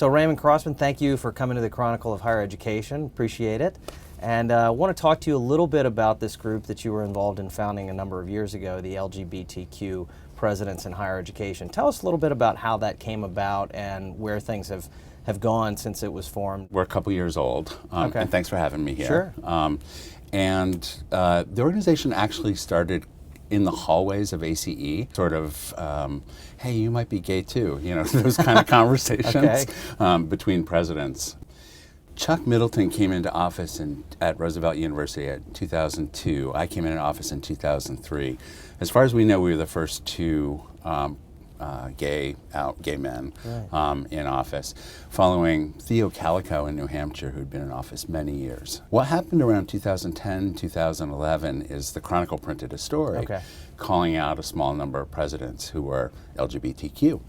So Raymond Crossman, thank you for coming to the Chronicle of Higher Education. Appreciate it. And I want to talk to you a little bit about this group that you were involved in founding a number of years ago, the LGBTQ Presidents in Higher Education. Tell us a little bit about how that came about and where things have gone since it was formed. We're a couple years old, and thanks for having me here. Sure. The organization actually started in the hallways of ACE, sort of, hey, you might be gay too, you know, those kind of conversations between presidents. Chuck Middleton came into office at Roosevelt University in 2002. I came into office in 2003. As far as we know, we were the first two gay men in office, following Theo Calico in New Hampshire, who'd been in office many years. What happened around 2010, 2011 is the Chronicle printed a story calling out a small number of presidents who were LGBTQ.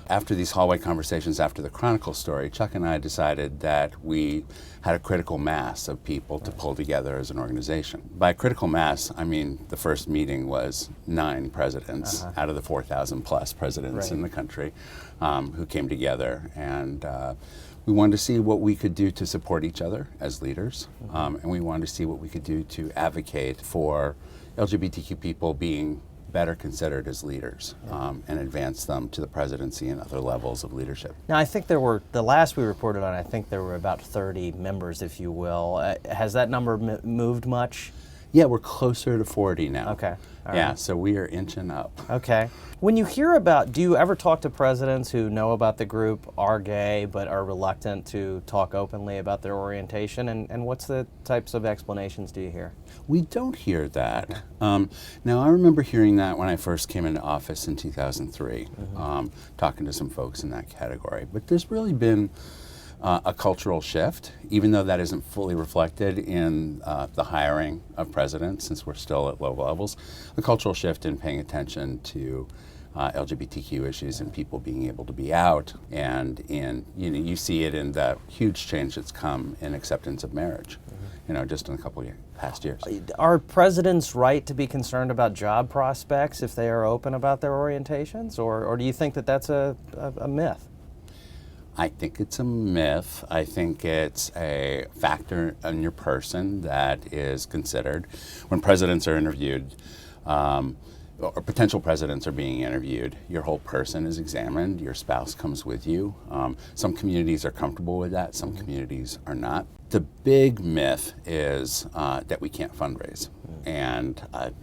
After these hallway conversations, after the Chronicle story, Chuck and I decided that we had a critical mass of people to pull together as an organization. By critical mass, I mean the first meeting was 9 presidents out of the 4,000 plus presidents in the country who came together, and we wanted to see what we could do to support each other as leaders, and we wanted to see what we could do to advocate for LGBTQ people being better considered as leaders and advance them to the presidency and other levels of leadership. Now, I think there were, the last we reported on, I think there were about 30 members, if you will. Has that number moved much? Yeah, we're closer to 40 now. Okay. All yeah, right. so we are inching up. Okay. When you hear about, do you ever talk to presidents who know about the group, are gay, but are reluctant to talk openly about their orientation? And what's the types of explanations do you hear? We don't hear that. Now, I remember hearing that when I first came into office in 2003, talking to some folks in that category. But there's really been a cultural shift, even though that isn't fully reflected in the hiring of presidents, since we're still at low levels, a cultural shift in paying attention to LGBTQ issues and people being able to be out, and you see it in the huge change that's come in acceptance of marriage, just in a couple of past years. Are presidents right to be concerned about job prospects if they are open about their orientations, or do you think that that's a myth? I think it's a myth. I think it's a factor in your person that is considered. When presidents are interviewed, or potential presidents are being interviewed, your whole person is examined, your spouse comes with you. Some communities are comfortable with that, some communities are not. The big myth is that we can't fundraise. And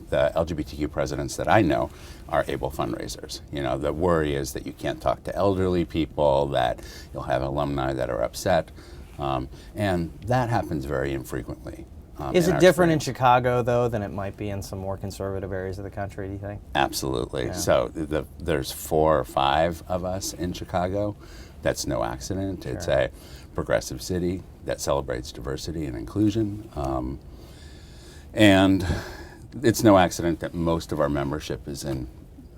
the LGBTQ presidents that I know are able fundraisers. The worry is that you can't talk to elderly people, that you'll have alumni that are upset, and that happens very infrequently. Is it different in Chicago, though, than it might be in some more conservative areas of the country, do you think? Absolutely. Yeah. So there's 4 or 5 of us in Chicago. That's no accident. Sure. It's a progressive city that celebrates diversity and inclusion. And it's no accident that most of our membership is in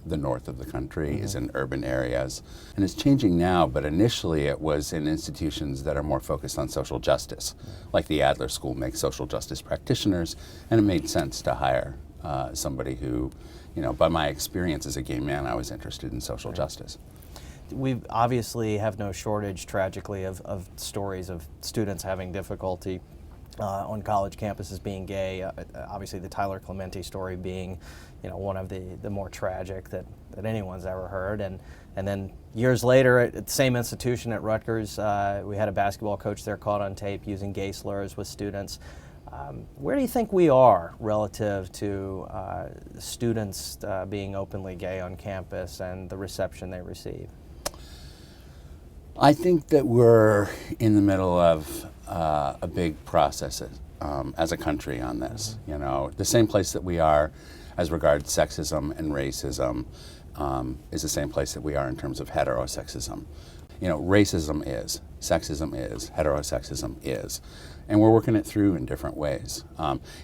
the north of the country, is in urban areas. And it's changing now, but initially it was in institutions that are more focused on social justice, like the Adler School makes social justice practitioners, and it made sense to hire somebody who, by my experience as a gay man, I was interested in social justice. We obviously have no shortage, tragically, of stories of students having difficulty on college campuses being gay. Obviously, the Tyler Clementi story being, one of the more tragic that anyone's ever heard. And then years later, at the same institution at Rutgers, we had a basketball coach there caught on tape using gay slurs with students. Where do you think we are relative to students being openly gay on campus and the reception they receive? I think that we're in the middle of a big process as a country on this. The same place that we are as regards sexism and racism is the same place that we are in terms of heterosexism. Racism is, sexism is, heterosexism is, and we're working it through in different ways.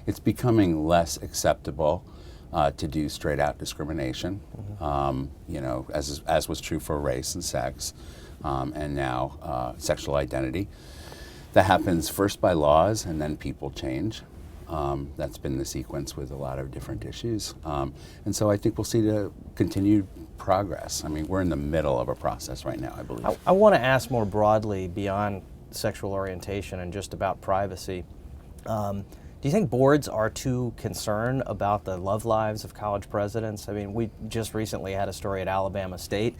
It's becoming less acceptable to do straight out discrimination, as was true for race and sex. And now sexual identity. That happens first by laws, and then people change. That's been the sequence with a lot of different issues. And so I think we'll see the continued progress. I mean, we're in the middle of a process right now, I believe. I want to ask more broadly beyond sexual orientation and just about privacy. Do you think boards are too concerned about the love lives of college presidents? I mean, we just recently had a story at Alabama State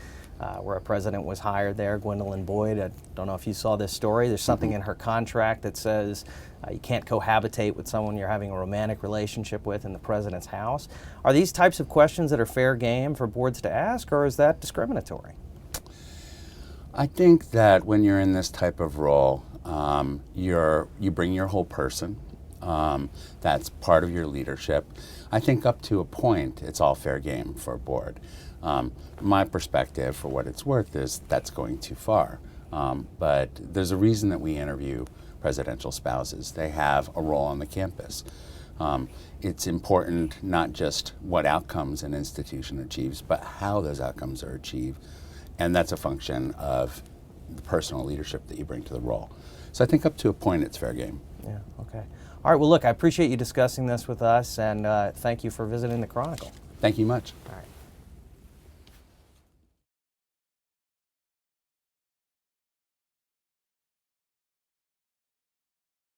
where a president was hired there, Gwendolyn Boyd. I don't know if you saw this story. There's something in her contract that says you can't cohabitate with someone you're having a romantic relationship with in the president's house. Are these types of questions that are fair game for boards to ask, or is that discriminatory? I think that when you're in this type of role, you bring your whole person. That's part of your leadership. I think up to a point, it's all fair game for a board. My perspective, for what it's worth, is that's going too far. But there's a reason that we interview presidential spouses. They have a role on the campus. It's important not just what outcomes an institution achieves, but how those outcomes are achieved. And that's a function of the personal leadership that you bring to the role. So I think up to a point, it's fair game. Yeah, okay. All right, well, look, I appreciate you discussing this with us, and thank you for visiting the Chronicle. Thank you much. All right.